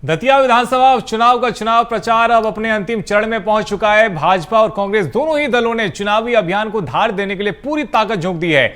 दतिया विधानसभा उपचुनाव का चुनाव प्रचार अब अपने अंतिम चरण में पहुंच चुका है। भाजपा और कांग्रेस दोनों ही दलों ने चुनावी अभियान को धार देने के लिए पूरी ताकत झोंक दी है।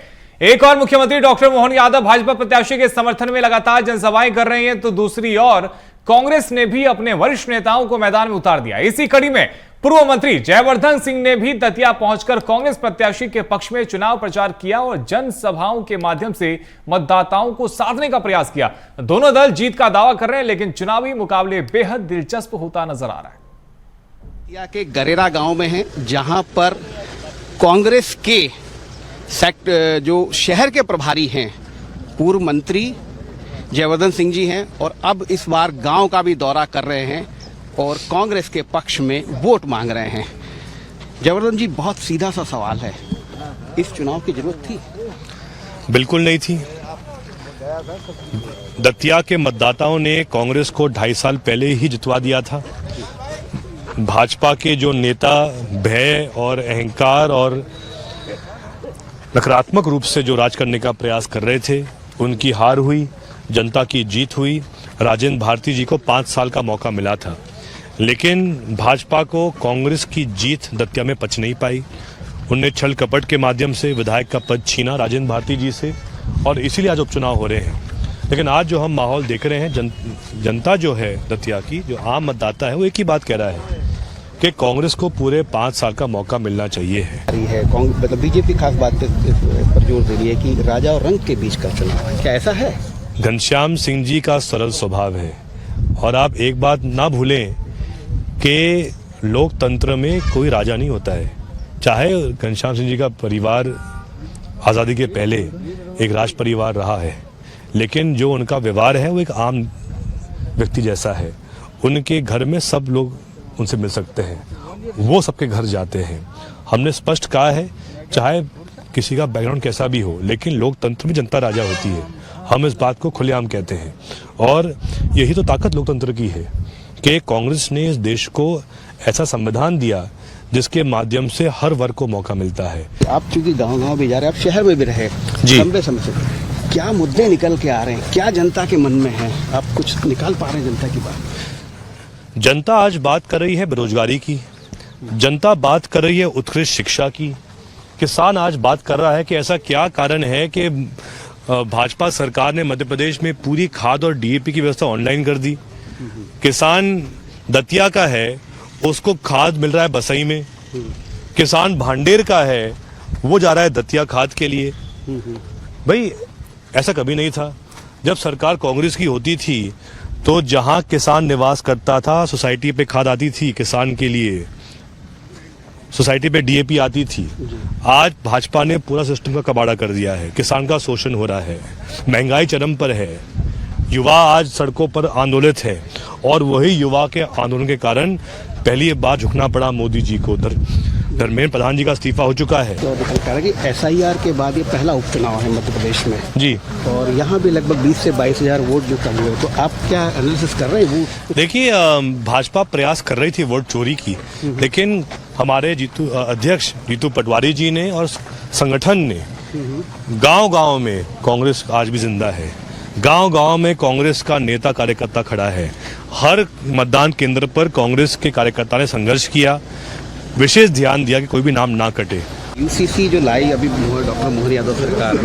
एक और मुख्यमंत्री डॉक्टर मोहन यादव भाजपा प्रत्याशी के समर्थन में लगातार जनसभाएं कर रहे हैं, तो दूसरी ओर कांग्रेस ने भी अपने वरिष्ठ नेताओं को मैदान में उतार दिया। इसी कड़ी में पूर्व मंत्री जयवर्धन सिंह ने भी दतिया पहुंचकर कांग्रेस प्रत्याशी के पक्ष में चुनाव प्रचार किया और जनसभाओं के माध्यम से मतदाताओं को साधने का प्रयास किया। दोनों दल जीत का दावा कर रहे हैं, लेकिन चुनावी मुकाबले बेहद दिलचस्प होता नजर आ रहा है। दतिया के गरेरा गांव में है, जहां पर कांग्रेस के जो शहर के प्रभारी हैं पूर्व मंत्री जयवर्धन सिंह जी हैं और अब इस बार गांव का भी दौरा कर रहे हैं और कांग्रेस के पक्ष में वोट मांग रहे हैं। जयवर्धन जी, बहुत सीधा सा सवाल है, इस चुनाव की जरूरत थी? बिल्कुल नहीं थी। दतिया के मतदाताओं ने कांग्रेस को 2.5 साल पहले ही जितवा दिया था। भाजपा के जो नेता भय और अहंकार और नकारात्मक रूप से जो राज करने का प्रयास कर रहे थे, उनकी हार हुई, जनता की जीत हुई। राजेंद्र भारती जी को 5 साल का मौका मिला था, लेकिन भाजपा को कांग्रेस की जीत दतिया में पच नहीं पाई। उनने छल कपट के माध्यम से विधायक का पद छीना राजेंद्र भारती जी से, और इसीलिए आज उपचुनाव हो रहे हैं। लेकिन आज जो हम माहौल देख रहे हैं, जनता जो है दतिया की, जो आम मतदाता है, वो एक ही बात कह रहा है कि कांग्रेस को पूरे 5 साल का मौका मिलना चाहिए है। मतलब बीजेपी खास बात पर जोर दे रही है कि राजा और रंक के बीच का चुनाव है। क्या ऐसा है? घनश्याम सिंह जी का सरल स्वभाव है, और आप एक बात ना भूलें कि लोकतंत्र में कोई राजा नहीं होता है। चाहे घनश्याम सिंह जी का परिवार आज़ादी के पहले एक राज परिवार रहा है, लेकिन जो उनका व्यवहार है वो एक आम व्यक्ति जैसा है। उनके घर में सब लोग उनसे मिल सकते हैं, वो सबके घर जाते हैं। हमने स्पष्ट कहा है, चाहे किसी का बैकग्राउंड कैसा भी हो, लेकिन लोकतंत्र में जनता राजा होती है। हम इस बात को खुलेआम कहते हैं, और यही तो ताकत लोकतंत्र की है कि कांग्रेस ने इस देश को ऐसा संविधान दिया जिसके माध्यम से हर वर्ग को मौका मिलता है। आप चूंकि गांव-गांव भी जा रहे हैं, आप शहर में भी रहे लंबे समय से, क्या मुद्दे निकल के आ रहे हैं, क्या जनता के मन में है? आप कुछ निकाल पा रहे हैं जनता की बात? जनता आज बात कर रही है बेरोजगारी की, जनता बात कर रही है उत्कृष्ट शिक्षा की, किसान आज बात कर रहा है कि ऐसा क्या कारण है कि भाजपा सरकार ने मध्य प्रदेश में पूरी खाद और डीएपी की व्यवस्था ऑनलाइन कर दी। किसान दतिया का है, उसको खाद मिल रहा है बसई में। किसान भांडेर का है, वो जा रहा है दतिया खाद के लिए। भाई, ऐसा कभी नहीं था। जब सरकार कांग्रेस की होती थी तो जहां किसान निवास करता था, सोसाइटी पे खाद आती थी किसान के लिए, सोसाइटी पे डीएपी आती थी। आज भाजपा ने पूरा सिस्टम का कबाड़ा कर दिया है, किसान का शोषण हो रहा है, महंगाई चरम पर है, युवा आज सड़कों पर आंदोलित है, और वही युवा के आंदोलन के कारण पहली बार झुकना पड़ा मोदी जी को। धर्मेंद्र प्रधान जी का इस्तीफा हो चुका है। तो कि SIR के बाद ये पहला उपचुनाव है मध्य प्रदेश में जी, और यहाँ भी लगभग 20 से 22 हजार वोट जो कम हुए, तो आप क्या एनालिसिस कर रहे हैं? वो देखिए, भाजपा प्रयास कर रही थी वोट चोरी की, लेकिन हमारे अध्यक्ष जीतू पटवारी जी ने और संगठन ने गांव-गांव में कांग्रेस आज भी जिंदा है। गांव-गांव में कांग्रेस का नेता कार्यकर्ता खड़ा है। हर मतदान केंद्र पर कांग्रेस के कार्यकर्ता ने संघर्ष किया, विशेष ध्यान दिया कि कोई भी नाम ना कटे। UCC जो लाई अभी डॉक्टर मोहन यादव सरकार,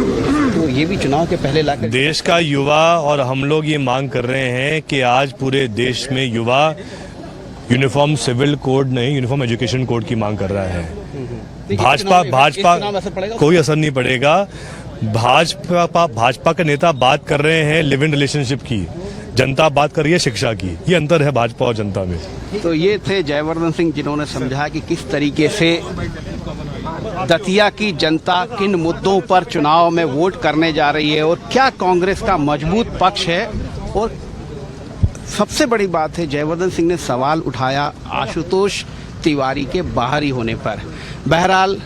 तो ये भी चुनाव के पहले लाकर देश का युवा और हम लोग ये मांग कर रहे हैं कि आज पूरे देश में युवा यूनिफॉर्म सिविल कोड नहीं, यूनिफॉर्म एजुकेशन कोड की मांग कर रहा है। भाजपा कोई असर नहीं पड़ेगा। भाजपा के नेता बात कर रहे हैं लिव इन रिलेशनशिप की, जनता बात कर रही है शिक्षा की। ये अंतर है भाजपा और जनता में। तो ये थे जयवर्धन सिंह, जिन्होंने समझा कि किस तरीके से दतिया की जनता किन मुद्दों पर चुनाव में वोट करने जा रही है और क्या कांग्रेस का मजबूत पक्ष है। और सबसे बड़ी बात है, जयवर्धन सिंह ने सवाल उठाया आशुतोष तिवारी के बाहरी होने पर। बहरहाल,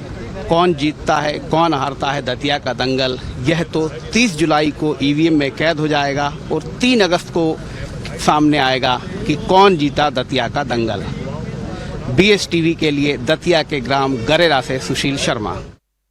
कौन जीतता है कौन हारता है दतिया का दंगल, यह तो 30 जुलाई को EVM में कैद हो जाएगा और 3 अगस्त को सामने आएगा कि कौन जीता दतिया का दंगल। BSTV के लिए दतिया के ग्राम गरेरा से सुशील शर्मा।